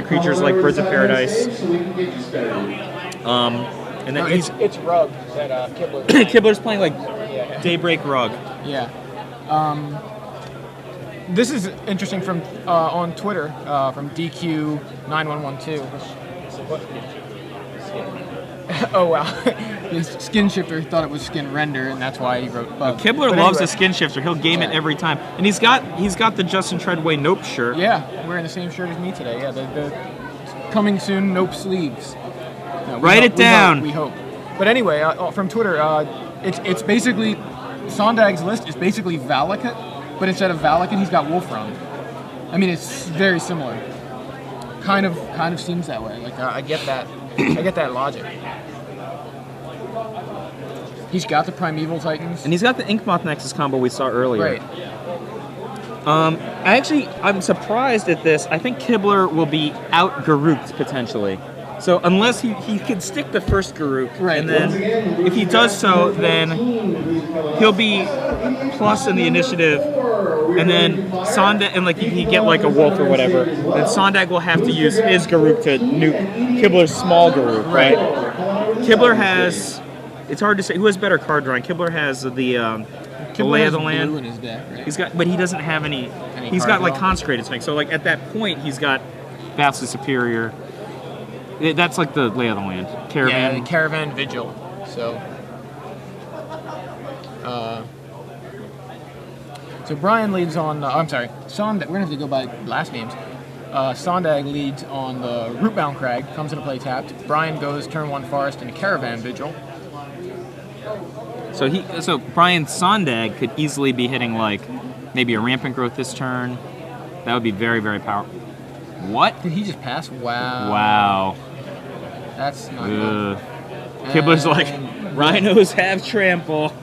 creatures like Birds of Paradise. And then it's Rug that Kibler. Kibler's playing like Daybreak Rug. Yeah. This is interesting from on Twitter from DQ9112. Oh wow. His skin shifter thought it was skin render, and that's why he wrote bug. Kibler loves a skin shifter. He'll game it every time, and he's got the Justin Treadway Nope shirt. Yeah, wearing the same shirt as me today. Yeah, the coming soon Nope sleeves. No, Write it down. We hope. But anyway, from Twitter, it's basically Sondag's list is basically Valakut, but instead of Valakut, he's got Wolfram. I mean, it's very similar. Kind of seems that way. Like I get that. I get that logic. He's got the Primeval Titans. And he's got the Inkmoth Nexus combo we saw earlier. Right. I'm surprised at this. I think Kibler will be out Garuked potentially. So unless he could stick the first Garuk, right. And then if he does so, then he'll be plus in the initiative, and then Sondag, and like he can get like a wolf or whatever. Then Sondag will have to use his Garuk to nuke Kibler's small Garuk, right? Kibler has. It's hard to say who has better card drawing. Kibler has the Lay of the Land. Blue in his deck, right? He's got, but he doesn't have any. He's got like Consecrated Sphinx. So like at that point, he's got vastly superior. That's like the Lay of the Land. Caravan. Yeah, Caravan Vigil. So. So Brian leads on. I'm sorry, Sondag. We're gonna have to go by last names. Sondag leads on the Rootbound Crag. Comes into play tapped. Brian goes turn 1 Forest into Caravan Vigil. So Brian Sondag could easily be hitting like maybe a Rampant Growth this turn. That would be very, very powerful. What? Did he just pass? Wow. Wow. That's not good. Kibler's like, rhinos have trample.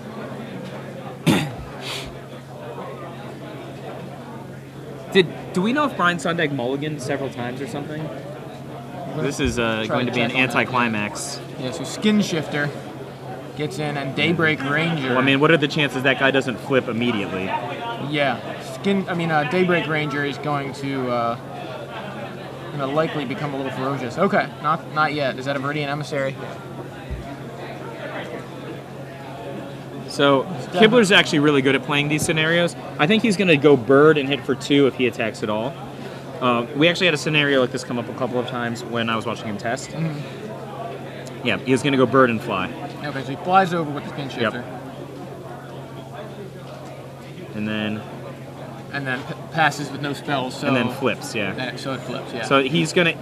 Do we know if Brian Sondag mulliganed several times or something? This is going to be an anticlimax. Yeah, so Skin Shifter gets in, and Daybreak Ranger. Well, I mean, what are the chances that guy doesn't flip immediately? Yeah, Daybreak Ranger is going to likely become a little ferocious. Okay, not yet. Is that a Viridian Emissary? So Kibler's actually really good at playing these scenarios. I think he's going to go bird and hit for 2 if he attacks at all. We actually had a scenario like this come up a couple of times when I was watching him test. Mm-hmm. Yeah, he was going to go bird and fly. Okay, so he flies over with the Skin Shifter. Yep. And then passes with no spells. So and then flips, yeah. So it flips, yeah. So he's going to,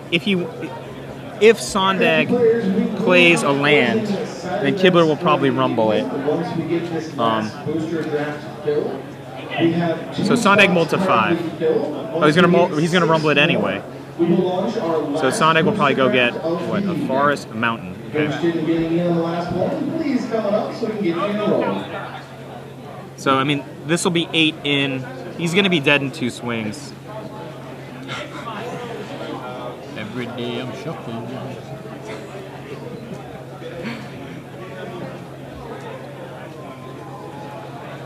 if Sondag plays a land, then Kibler will probably rumble it. So Sondag mulled to 5. Oh, he's gonna rumble it anyway. So Sondag will probably go get what, a forest, a mountain. Okay. So I mean, this will be 8 in. He's gonna be dead in 2 swings. Every day I'm shuffling.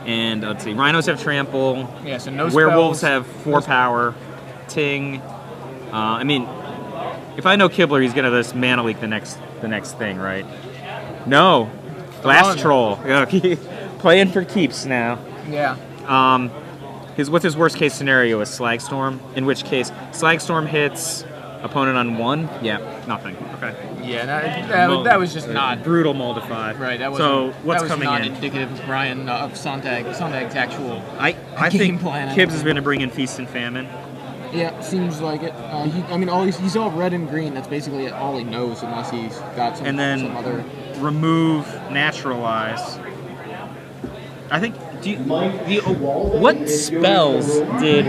And let's see, rhinos have trample. Yeah, so no werewolves spells. have 4 power. Ting. I mean, if I know Kibler, he's gonna just mana leak the next thing, right? No, Blast Troll. Playing for keeps now. Yeah. What's his worst case scenario is Slagstorm. In which case, Slagstorm hits opponent on 1. Yeah, nothing. Okay. Yeah, that was just not brutal mull to 5. Right. That was so what's that was coming not in? Indicative of Brian of Sondag's actual. I game think plan. Kibbs is going to bring in Feast and Famine. Yeah, seems like it. He's all red and green. That's basically all he knows, unless he's got some. And then some other remove Naturalize. I think. What spells did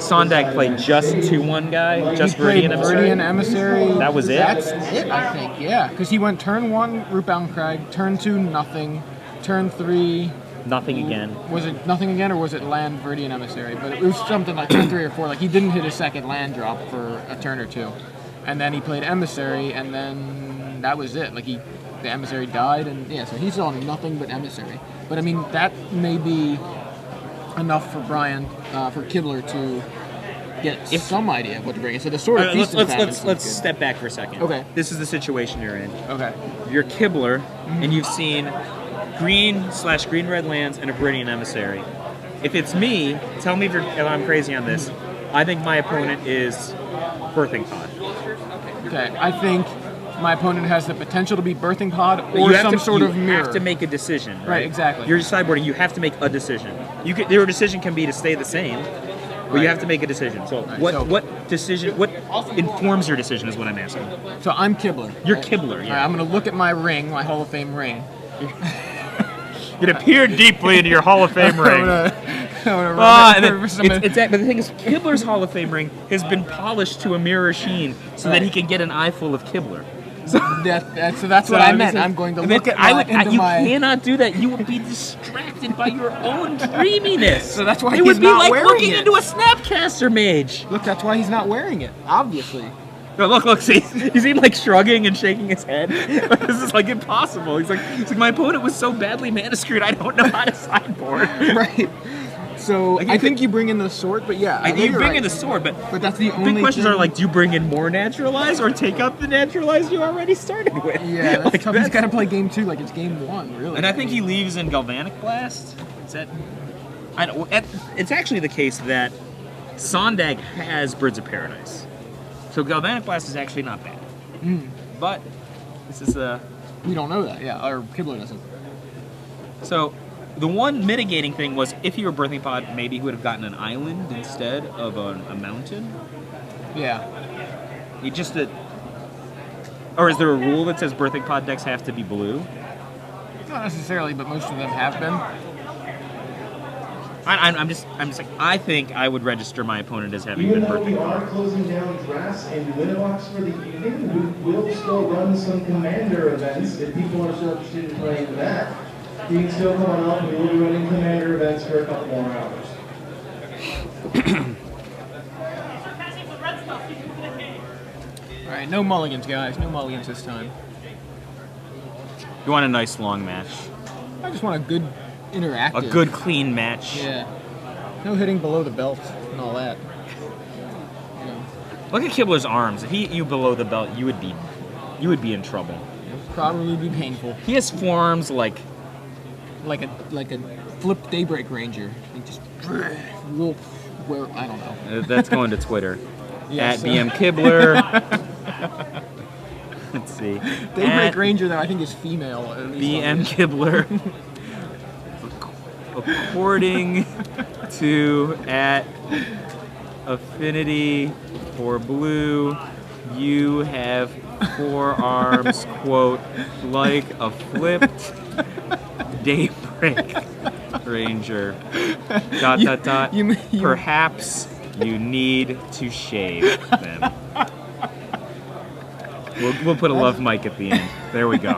Sondag play? Just 2/1 guy? Just Viridian Emissary? Viridian Emissary. That was it? That's it, I think, yeah. Because he went turn 1, Rootbound Crag, turn 2, nothing, turn 3... Nothing again. Was it nothing again, or was it land Viridian Emissary? But it was something like turn 3 or 4. Like, he didn't hit a second land drop for a turn or 2. And then he played Emissary, and then that was it. Like, the Emissary died, and yeah, so he's on nothing but Emissary. But I mean, that may be enough for Brian, for Kibler to get some idea of what to bring. So the sort of feast and famine seems let's good. step back for a second. Okay. This is the situation you're in. Okay. You're Kibler, and you've seen green/green-red lands and a Viridian Emissary. If it's me, tell me if I'm crazy on this. I think my opponent is Birthing Pod. Okay. I think my opponent has the potential to be Birthing Pod or some sort of mirror. You have to make a decision, right? Right, exactly. You're sideboarding. You have to make a decision. Your decision can be to stay the same, but you have to make a decision. So what decision? What informs your decision is what I'm asking. So I'm Kibler. You're Kibler. Yeah. All right, I'm going to look at my ring, my Hall of Fame ring. You can peer deeply into your Hall of Fame ring. But the thing is, Kibler's Hall of Fame ring has been polished to a mirror sheen so that he can get an eyeful of Kibler. So that's what I meant. I'm going to look at you cannot do that. You would be distracted by your own dreaminess. So that's why it he's would be not like wearing looking it. into a Snapcaster Mage. Look, that's why he's not wearing it. Obviously. No, look, see, he's even like shrugging and shaking his head. This is like impossible. He's like, my opponent was so badly mana screwed, I don't know how to sideboard. Right. So I think you bring in the sword, but yeah, you bring in the sword, but that's the only. Big questions are like, do you bring in more naturalize or take up the naturalize you already started with? Yeah, that's tough. He's got to play game 2 like it's game 1, really. And I think he leaves in Galvanic Blast. Is that? I don't. It's actually the case that Sondag has Birds of Paradise, so Galvanic Blast is actually not bad. But this is we don't know that, yeah, or Kibler doesn't. So. The one mitigating thing was if he were Birthing Pod, maybe he would have gotten an island instead of a mountain. Yeah. Or is there a rule that says Birthing Pod decks have to be blue? Not necessarily, but most of them have been. I'm just like, I think I would register my opponent as having been Birthing Pod. We are closing down drafts and Winterbox for the evening. We will still run some Commander events if people are still interested in playing that. You can still come on up, and we'll be running Commander events for a couple more hours. Alright, no mulligans, guys. No mulligans this time. You want a nice long match. I just want a good interactive. A good clean match. Yeah. No hitting below the belt and all that. Look at Kibler's arms. If he hit you below the belt, you would be in trouble. It would probably be painful. He has forearms like a flipped Daybreak Ranger. He just real, I don't know. That's going to Twitter. Yes, at BM Kibler. Let's see. Daybreak Ranger, though, I think is female. At least BM Kibler. According to at Affinity for Blue, you have forearms, quote, like a flipped Daybreak Ranger. ... Perhaps you need to shave them. We'll put a love mic at the end. There we go.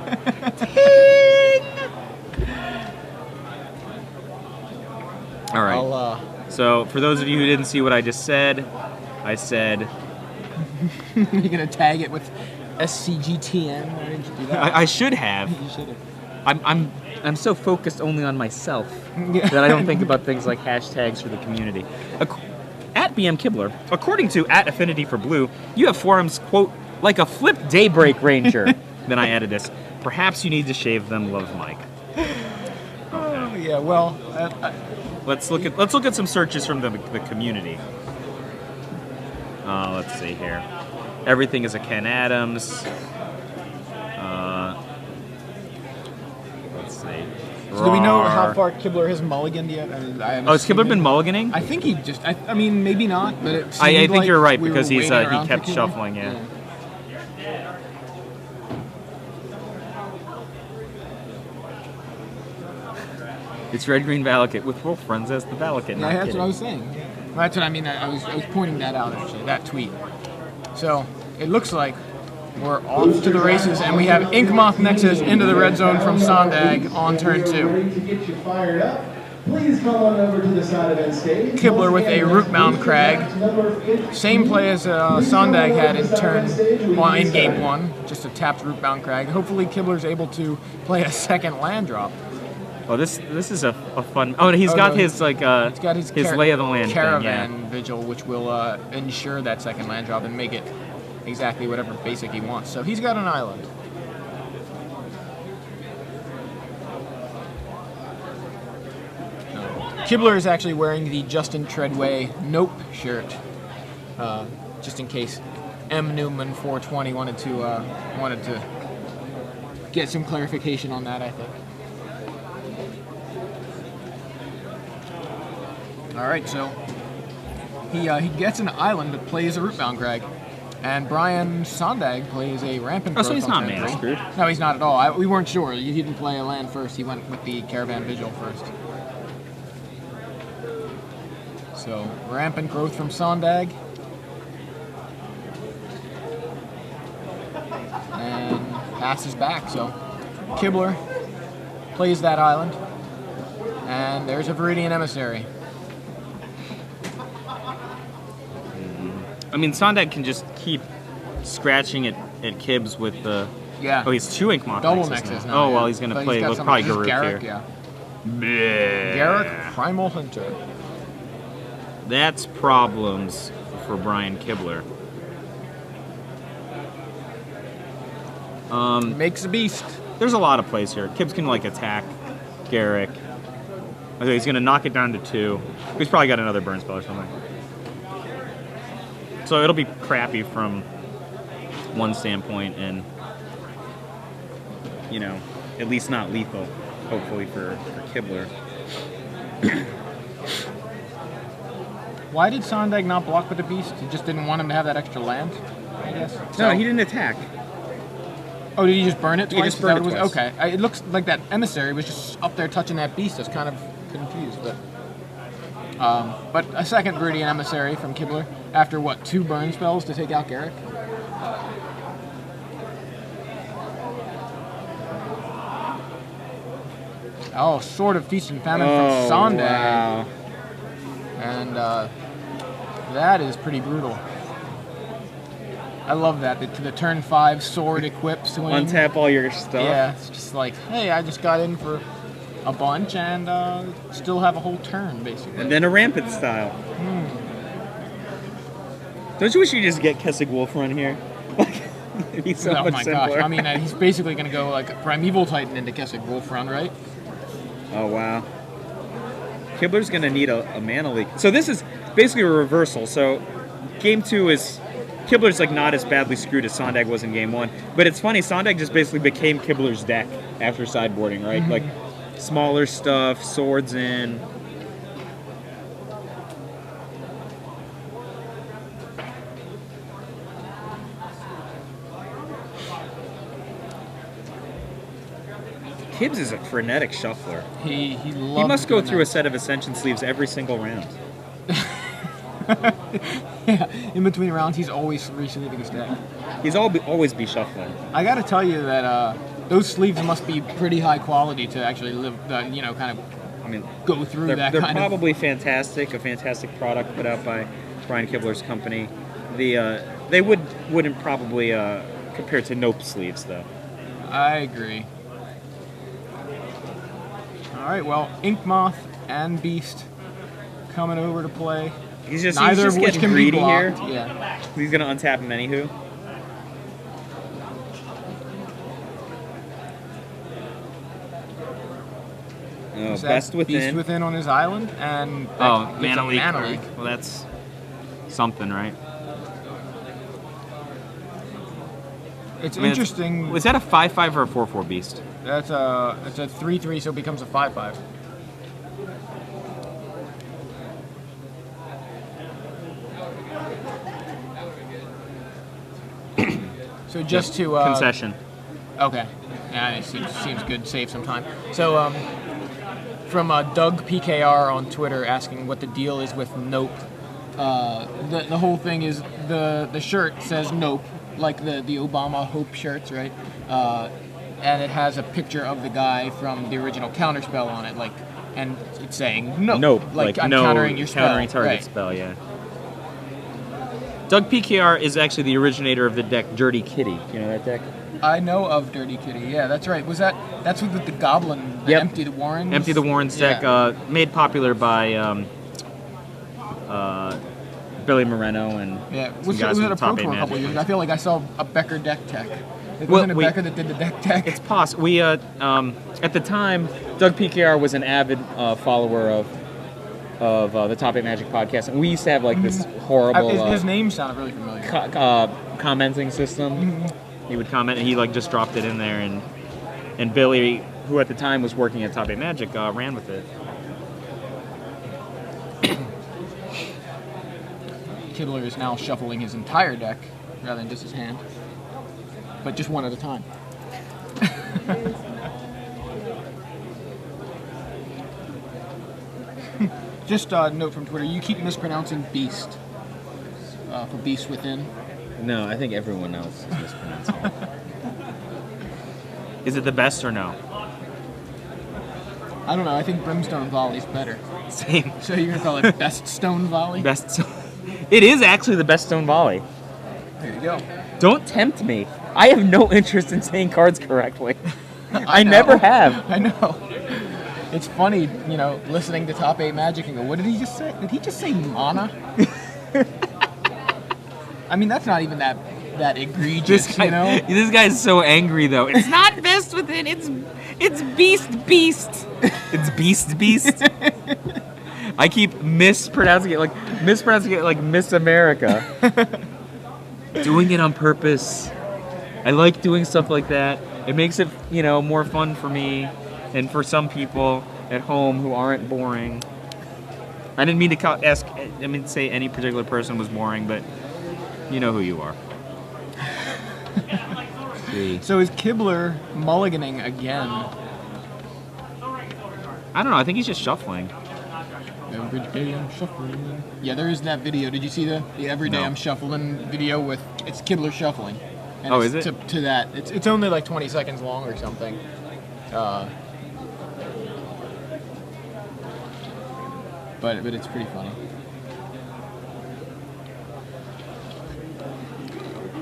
All right. So for those of you who didn't see what I just said, I said... You're going to tag it with SCGTN? Why didn't you do that? I should have. You should have. I'm so focused only on myself that I don't think about things like hashtags for the community. At BM Kibler, according to at Affinity for Blue, you have forearms, quote, like a flipped Daybreak Ranger. Then I added this. Perhaps you need to shave them, love Mike. Oh, yeah, well... Let's look at some searches from the community. Let's see here. Everything is a Ken Adams. Let's see. So do we know how far Kibler has mulliganed yet? Has Kibler been mulliganing? I think he just... I mean, maybe not, but it I think like you're right, we because were he waiting around kept for Kibler. shuffling, yeah. It's red-green Valakut with Wolf Friends as the Valakut. Yeah, that's what I was saying. That's what I mean. I was pointing that out, actually, that tweet. So, it looks like we're off to the races, and we have Inkmoth Nexus into the red zone from Sondag on turn 2. Please come on over to the side of the stage. Kibler with a Rootbound Crag. Same play as Sondag had in game 1, just a tapped Rootbound Crag. Hopefully Kibler's able to play a second land drop. Oh, this is a fun. Oh, and he's got his like he's got his lay of the land caravan thing, yeah. vigil, which will ensure that second land drop and make it exactly whatever basic he wants. So he's got an island. Kibler is actually wearing the Justin Treadway Nope shirt, just in case M Newman 420 wanted to get some clarification on that, I think. All right, so he gets an island that plays a rootbound Greg, and Brian Sondag plays a rampant. Oh, so he's not mana screwed. No, he's not at all. We weren't sure. He didn't play a land first. He went with the Caravan Vigil first. So rampant growth from Sondag, and passes back. So Kibler plays that island, and there's a Viridian Emissary. I mean, Sondag can just keep scratching at Kibbs with the... Yeah. Oh, he's 2 Ink Moth Double Nexus Nexus now. now. Well, he's going to play... Well, probably Garruk Garruk, here. yeah. Garruk, Primal Hunter. That's problems for Brian Kibler. Makes a beast. There's a lot of plays here. Kibbs can, like, attack Garruk. Okay, he's going to knock it down to 2. He's probably got another burn spell or something. So it'll be crappy from one standpoint and, you know, at least not lethal, hopefully, for Kibler. Why did Sondag not block with the beast? He just didn't want him to have that extra land, I guess? No, he didn't attack. Oh, did he just burn it twice? He just burned it twice. Okay. It looks like that emissary was just up there touching that beast. I was kind of confused, but a second Viridian Emissary from Kibler after, what, 2 burn spells to take out Garruk? Oh, Sword of Feast and Famine from Sondag. Wow. And that is pretty brutal. I love that. The turn 5 sword equip swing. Untap all your stuff. Yeah, it's just like, hey, I just got in for a bunch and still have a whole turn, basically. And then a rampant style. Don't you wish you just get Kessig Wolf run here? It'd be so Oh much my simpler. gosh. I mean, he's basically going to go like Primeval Titan into Kessig Wolf run, right? Oh, wow. Kibler's going to need a mana leak. So this is basically a reversal. So game 2 is... Kibler's like not as badly screwed as Sondag was in game 1. But it's funny, Sondag just basically became Kibler's deck after sideboarding, right? Like, smaller stuff, swords in. Kibbs is a frenetic shuffler. He He must go through a set of Ascension sleeves every single round. Yeah, in between rounds, he's always reshaping his deck. He's always be shuffling. I got to tell you that those sleeves must be pretty high quality to actually live, kind of. I mean, go through they're that. They're probably fantastic. A fantastic product put out by Brian Kibler's company. They wouldn't probably compare to Nope sleeves though. I agree. All right, well, Ink Moth and Beast coming over to play. He's just Neither of which getting can be greedy blocked. here. Yeah. He's gonna untap him anywho. Oh, Best Within. Beast Within on his island, and Mana Leak. Mana Leak. Well, that's something, right? It's interesting. Was that a 5/5 or a 4/4 Beast? It's a 3/3, so it becomes a 5/5. So just to Concession. Okay, yeah, it seems good. Save some time. So from Doug PKR on Twitter asking what the deal is with Nope. The whole thing is the shirt says Nope, like the Obama Hope shirts, right? And it has a picture of the guy from the original Counterspell on it, like, and it's saying Nope. Nope. Like I'm no countering your spell. Countering target right. spell, yeah. Doug PKR is actually the originator of the deck Dirty Kitty. You know that deck? I know of Dirty Kitty. Yeah, that's right. That's with the Goblin? Yep. Empty the Warrens? Empty the Warrens deck, Yeah. made popular by Billy Moreno and Yeah, some was guys it from a Pro Top 8 Tour a couple Magic. years ago? I feel like I saw a Becker deck tech. It Well, wasn't a wait. Becker that did the deck tech. It's possible. We at the time, Doug PKR was an avid follower of the Top 8 Magic podcast, and we used to have like this horrible His name sounded really familiar. commenting system. Mm-hmm. He would comment, and he like just dropped it in there, and Billy, who at the time was working at Top 8 Magic, ran with it. Kibler is now shuffling his entire deck rather than just his hand, but just one at a time. Just a note from Twitter, you keep mispronouncing Beast for Beast Within. No, I think everyone else is mispronouncing it. Is it the best or no? I don't know, I think Brimstone Volley's better. Same. So you're gonna call it Best Stone Volley? Best. It is actually the best stone volley. There you go. Don't tempt me. I have no interest in saying cards correctly. I know. never have. I know. It's funny, listening to Top 8 Magic and go, what did he just say? Did he just say mana? I mean, that's not even that egregious, This guy's so angry though. It's not best within. It's beast. It's beast. I keep mispronouncing it like Miss America. Doing it on purpose. I like doing stuff like that. It makes it, more fun for me and for some people at home who aren't boring. I didn't mean to say any particular person was boring, but you know who you are. So is Kibler mulliganing again? I don't know. I think he's just shuffling. Every day I'm shuffling. Yeah, there is that video. Did you see the Every Day No. I'm Shuffling video it's Kibler shuffling? And Oh, it's is it? To that. It's only like 20 seconds long or something. But it's pretty funny.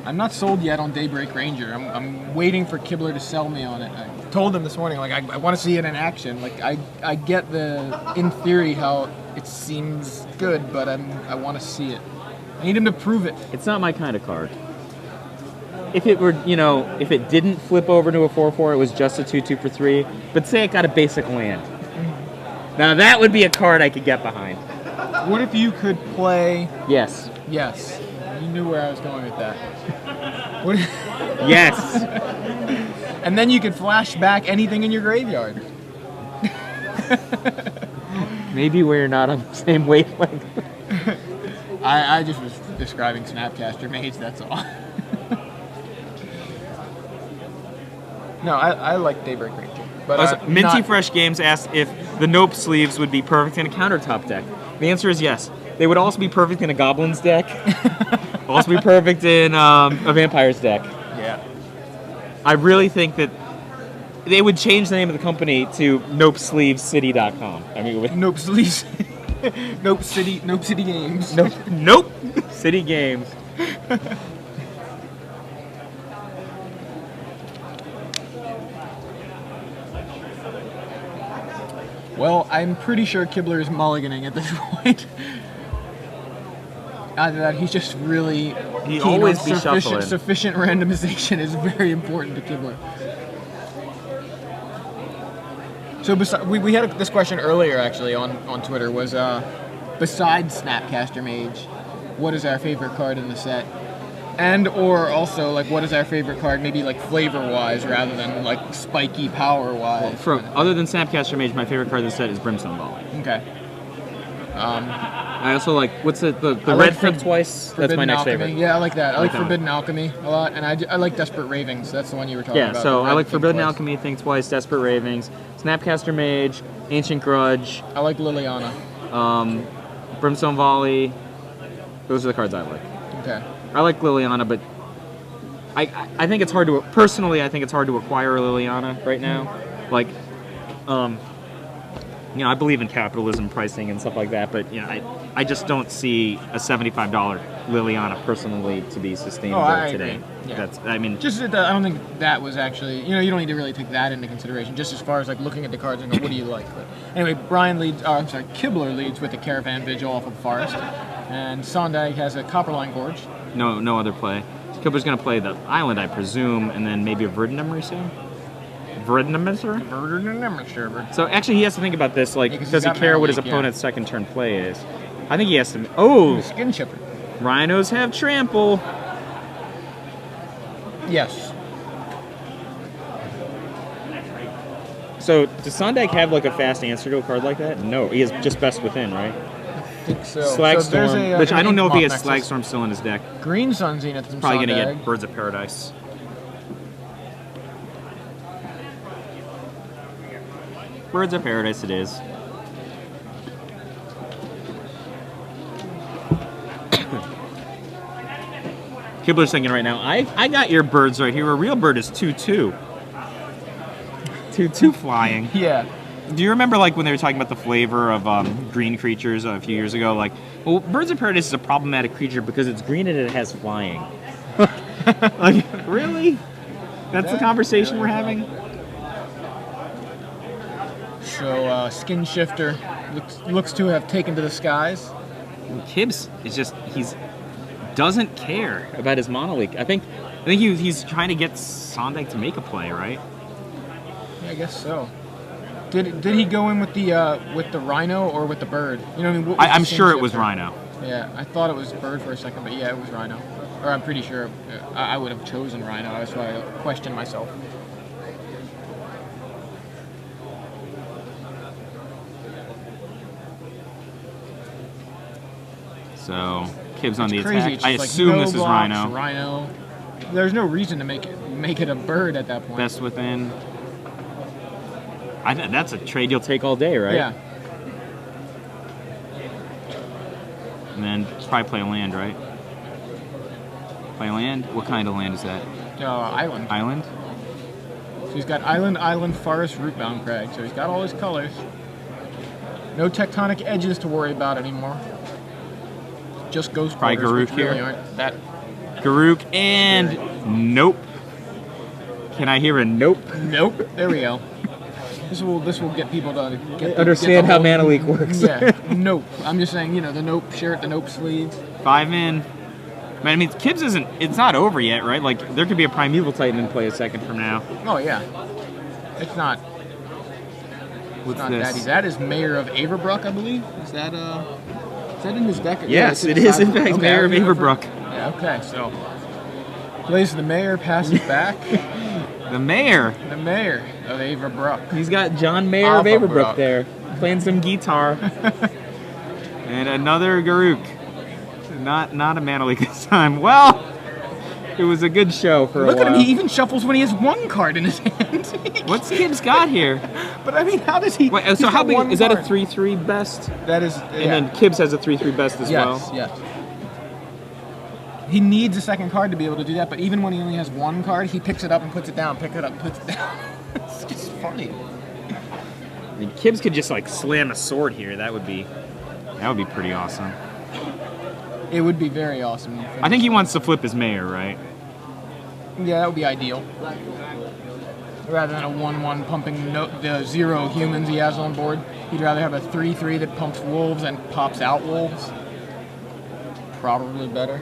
I'm not sold yet on Daybreak Ranger. I'm waiting for Kibler to sell me on it. I told him this morning, I want to see it in action. I get in theory how it seems good, but I want to see it. I need him to prove it. It's not my kind of card. If it were, if it didn't flip over to a 4/4, it was just a 2/2 for 3. But say it got a basic land. Now that would be a card I could get behind. What if you could play? Yes. Yes, you knew where I was going with that. What if, Yes. and then you could flash back anything in your graveyard. Maybe we're not on the same wavelength. I just was describing Snapcaster Mage, that's all. No, I like Daybreak Ranger. But Minty Fresh Games asked if the Nope sleeves would be perfect in a countertop deck. The answer is yes. They would also be perfect in a Goblins deck. Also be perfect in a Vampires deck. Yeah. I really think that they would change the name of the company to NopeSleevesCity.com. I mean, Nope Sleeves. Nope City Games. Nope City Games. Well, I'm pretty sure Kibler is mulliganing at this point. Either that, he's just really keen always on be shuffling. sufficient randomization is very important to Kibler. So we had this question earlier actually on Twitter was besides Snapcaster Mage, what is our favorite card in the set? And or also what is our favorite card maybe flavor wise rather than spiky power wise? Other than Snapcaster Mage, my favorite card of the set is Brimstone Volley. Okay. I also like the I red like flip twice. That's my next Alchemy. favorite. Yeah, I like that. I like that one. Forbidden Alchemy a lot, and I like Desperate Ravings. That's the one you were talking about. Yeah, so the I red like flip Forbidden twice. Alchemy, Think Twice, Desperate Ravings, Snapcaster Mage, Ancient Grudge, I like Liliana. Brimstone Volley. Those are the cards I like. Okay. I like Liliana, but I think it's hard to personally. I think it's hard to acquire Liliana right now. I believe in capitalism pricing and stuff like that, but I just don't see a $75 Liliana personally to be sustainable today. Agree. Yeah. That's, I mean, just I don't think that was actually, you don't need to really take that into consideration. Just as far as like looking at the cards and go, what do you like? But anyway, Kibler leads with the Caravan Vigil off of Forest, and Sondag has a Copperline Gorge. no other play. Kibler's going to play the Island, I presume, and then maybe a Verdunummer. So actually, he has to think about this. Like, does he care what his opponent's second turn play is? I think he has to. Oh, Skin Shifter. Rhinos have trample. Yes. So does Sondag have like a fast answer to a card like that? No, he has just Best Within, right? I think so. Slagstorm, which I don't know if he has Slagstorm still in his deck. Green Sun Zenith from Probably Sondag. gonna get Birds of Paradise. Birds of Paradise it is. Kibler's thinking right now, I got your birds right here. A real bird is 2/2. 2/2 flying. Yeah. Do you remember like when they were talking about the flavor of green creatures a few years ago? Like, well, Birds of Paradise is a problematic creature because it's green and it has flying. Like, really? That's the conversation we're having? So Skin Shifter looks to have taken to the skies. Kibbs is just doesn't care about his mono league. I think he's trying to get Sondag to make a play, right? Yeah, I guess so. Did he go in with the Rhino or with the Bird? You know what I mean? I'm sure it was Rhino. Yeah, I thought it was Bird for a second, but yeah, it was Rhino. Or I'm pretty sure I would have chosen Rhino. That's why I questioned myself. So Kibbs on the Crazy. attack. I It's assume no this is blocks, Rhino. Rhino. There's no reason to make it a Bird at that point. Best Within. That's a trade you'll take all day, right? Yeah. And then probably play a land, right? Play land? What kind of land is that? Island. Island? So he's got Island, Forest, Rootbound Crag. So he's got all his colors. No tectonic edges to worry about anymore. Just Ghost Probably Quarters, Garruk which really here. aren't that. Garruk and nope. Can I hear a nope? Nope. There we go. This will get people to Understand how whole, Mana Leak works. Yeah. Nope. I'm just saying, the nope shirt, the nope sleeve. 5 in. Man, I mean, Kibbs it's not over yet, right? Like, there could be a Primeval Titan in play a second from now. Oh, yeah. It's not. What's not this? that is Mayor of Averbrook, I believe. Is that in his deck? Yes, it is in fact Mayor of Averbrook. Yeah, okay, so plays the Mayor, passes back. The Mayor. The Mayor of Averbrook. He's got John Mayer of Averbrook there, playing some guitar. And another Garruk. Not a Mana Leak this time. Well, it was a good show for a while. Look at him, he even shuffles when he has one card in his hand. What's Kibbs got here? But I mean, how does he... Wait, so how big is that? A 3/3 best? That is... And then Kibbs has a 3/3 best as well? Yes. He needs a second card to be able to do that, but even when he only has one card, he picks it up and puts it down, pick it up, puts it down. It's just funny. I mean, Kibbs could just like slam a sword here. That would be pretty awesome. It would be very awesome. I think he wants to flip his Mayor, right? Yeah, that would be ideal. Rather than a 1/1 pumping the 0 humans he has on board, he'd rather have a 3/3 that pumps wolves and pops out wolves. Probably better.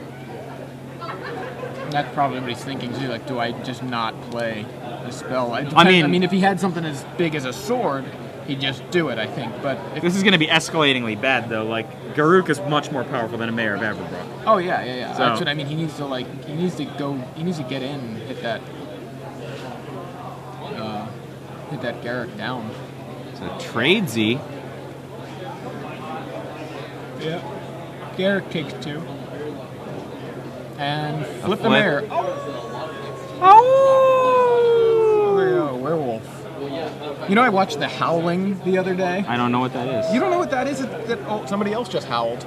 That's probably what he's thinking too. Like, do I just not play the spell? I mean, if he had something as big as a sword, he'd just do it. I think. But this is going to be escalatingly bad, though. Like, Garruk is much more powerful than a Mayor of Averbrook. Oh yeah. So, that's what I mean. He needs to get in and hit that Garruk down. So tradesy. Yeah. Garruk takes 2. And flip the flip. Mayor. Oh! Werewolf. I watched The Howling the other day. I don't know what that is. You don't know what that is? Somebody else just howled.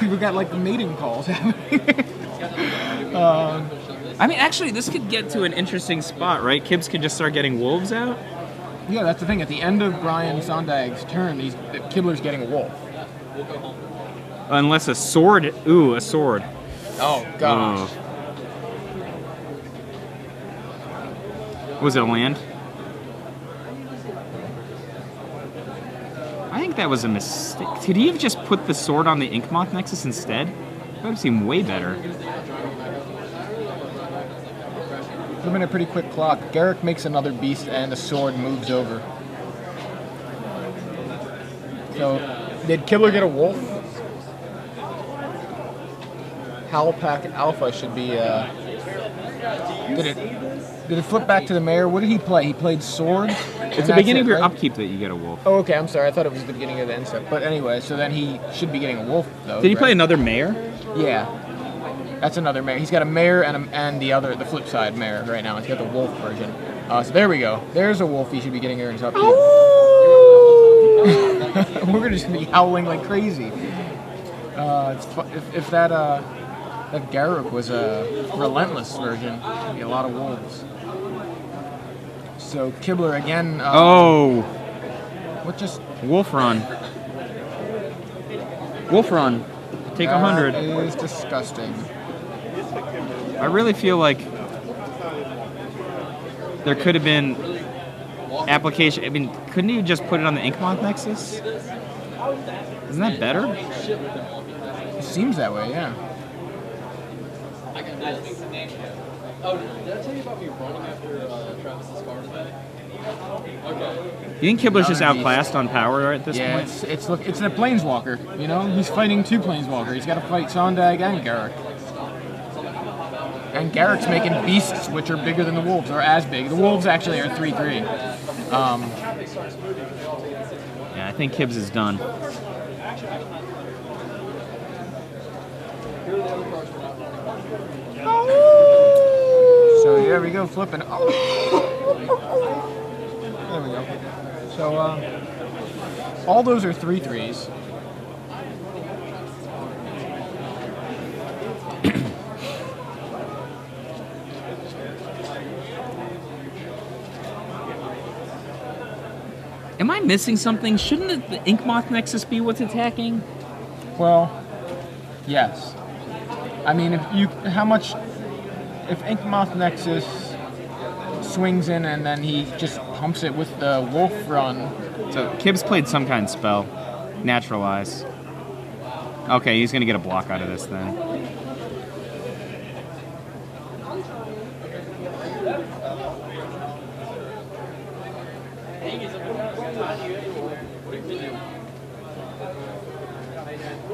We got like mating calls happening. I mean, actually, this could get to an interesting spot, right? Kibbs could just start getting wolves out. Yeah, that's the thing. At the end of Brian Sondag's turn, Kibler's getting a wolf. Unless a sword. Ooh, a sword. Oh, gosh. Was it a land? I think that was a mistake. Could he have just put the sword on the Inkmoth Nexus instead? That would have seemed way better. Would have been a pretty quick clock. Garrick makes another beast and the sword moves over. So, did Kibler get a wolf? Howlpack Alpha should be, Did it flip back to the mayor? What did he play? He played sword? It's the beginning of your upkeep that you get a wolf. Oh, okay, I'm sorry. I thought it was the beginning of the end step. But anyway, so then he should be getting a wolf, though. Did he play another mayor? Yeah. That's another mayor. He's got a mayor and the flip side mayor right now. He's got the wolf version. So there we go. There's a wolf he should be getting here in his upkeep. We're just going to be howling like crazy. If that Garruk was a relentless version, it'd be a lot of wolves. So Kibler again. What just? Wolf Run. Wolf Run. Take 100. That is disgusting. I really feel like there could have been application. I mean, couldn't you just put it on the Inkmoth Nexus? Isn't that better? It seems that way, yeah. Oh, did I tell you about me running after Travis's car today? Okay. You think Kibler's just outclassed on power at this Yeah, point? it's a planeswalker. You know, he's fighting two planeswalkers. He's got to fight Sondag and Garrick. And Garrick's making beasts which are bigger than the wolves, or as big. The wolves actually are 3/3. Yeah, I think Kibbs is done. So there we go, flipping. Oh. There we go. So all those are 3/3s. Am I missing something? Shouldn't the Inkmoth Nexus be what's attacking? Well, yes. I mean, if Inkmoth Nexus swings in and then he just pumps it with the Wolf Run. So Kibbs played some kind of spell. Naturalize. Okay, he's gonna get a block out of this then.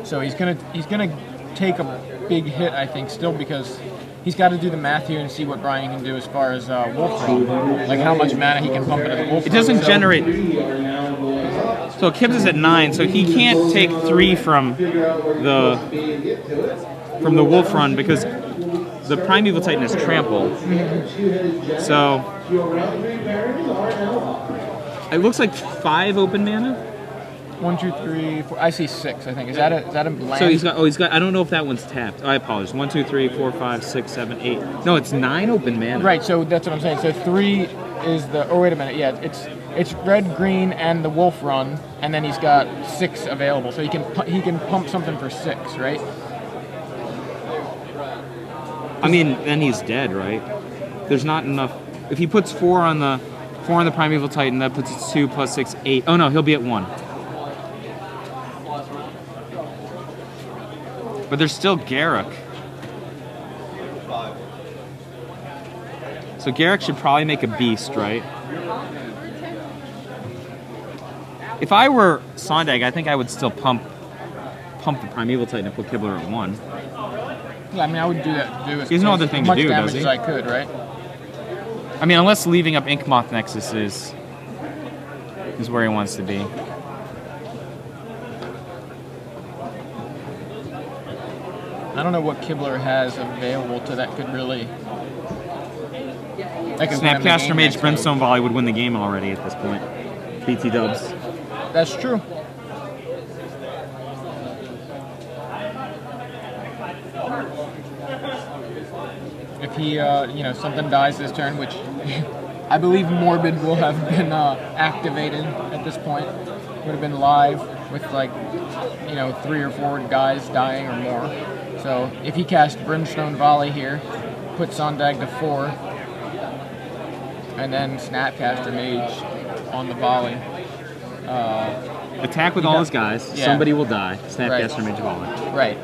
So he's gonna take a big hit, I think, still, because he's got to do the math here and see what Brian can do as far as Wolf Run, like how much mana he can pump into the Wolf Run. It doesn't generate. So Kibbs is at 9, so he can't take 3 from the Wolf Run because the Primeval Titan is trample. So it looks like 5 open mana. 1, 2, 3, 4. I see 6. I think is that a land? So he's got. I don't know if that one's tapped. Oh, I apologize. 1, 2, 3, 4, 5, 6, 7, 8. No, it's 9 open mana. Right. So that's what I'm saying. So 3 is the. Oh, wait a minute. Yeah, it's red, green, and the Wolf Run, and then he's got 6 available. So he can pump something for 6, right? I mean, then he's dead, right? There's not enough. If he puts 4 on the Primeval Titan, that puts it 2 plus 6, 8. Oh no, he'll be at 1. But there's still Garruk. So Garruk should probably make a beast, right? If I were Sondag, I think I would still pump the Primeval Titan and put Kibler at 1. Yeah, I mean, I would do that. He has no other thing to do, does he? As much damage as I could, right? I mean, unless leaving up Inkmoth Nexus is where he wants to be. I don't know what Kibler has available that could really. Snapcaster Mage Brimstone Volley would win the game already at this point. BT dubs. That's true. If he, something dies this turn, which I believe Morbid will have been activated at this point. Would have been live with like, 3 or 4 guys dying or more. So if he cast Brimstone Volley here, put Sondag to 4, and then Snapcaster Mage on the volley. Attack with all his guys. Yeah. Somebody will die. Snapcaster Mage Volley. Right.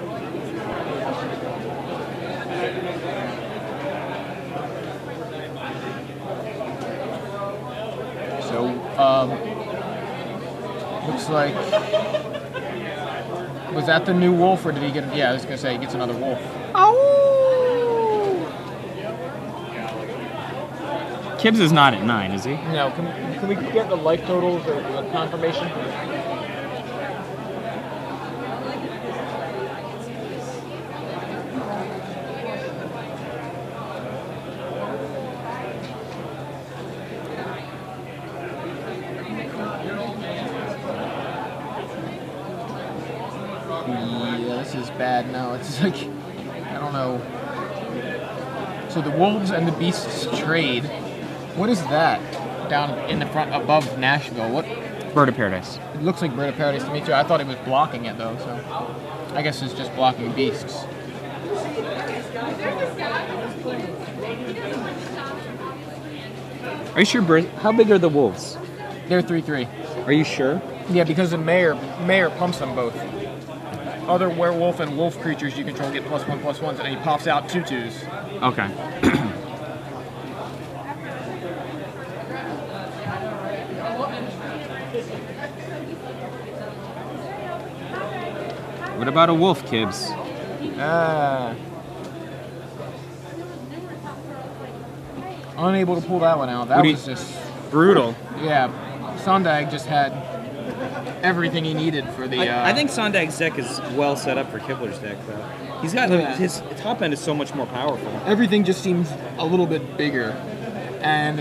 So, looks like, was that the new wolf, or did he get? Yeah, I was gonna say he gets another wolf. Kibbs is not at 9, is he? No, can we get the life totals or the confirmation? Yeah, this is bad now. It's like, I don't know. So the wolves and the beasts trade. What is that down in the front above Nashville? What? Bird of Paradise. It looks like Bird of Paradise to me too. I thought it was blocking it though, so I guess it's just blocking beasts. Are you sure? How big are the wolves? They're 3/3. Are you sure? Yeah, because the mayor pumps them both. Other werewolf and wolf creatures you control get +1/+1s, and he pops out 2/2s. Okay. What about a wolf, Kibbs? Unable to pull that one out. That was just brutal. Yeah, Sondag just had everything he needed for the. I think Sondag's deck is well set up for Kibler's deck, though. He's got his top end is so much more powerful. Everything just seems a little bit bigger, and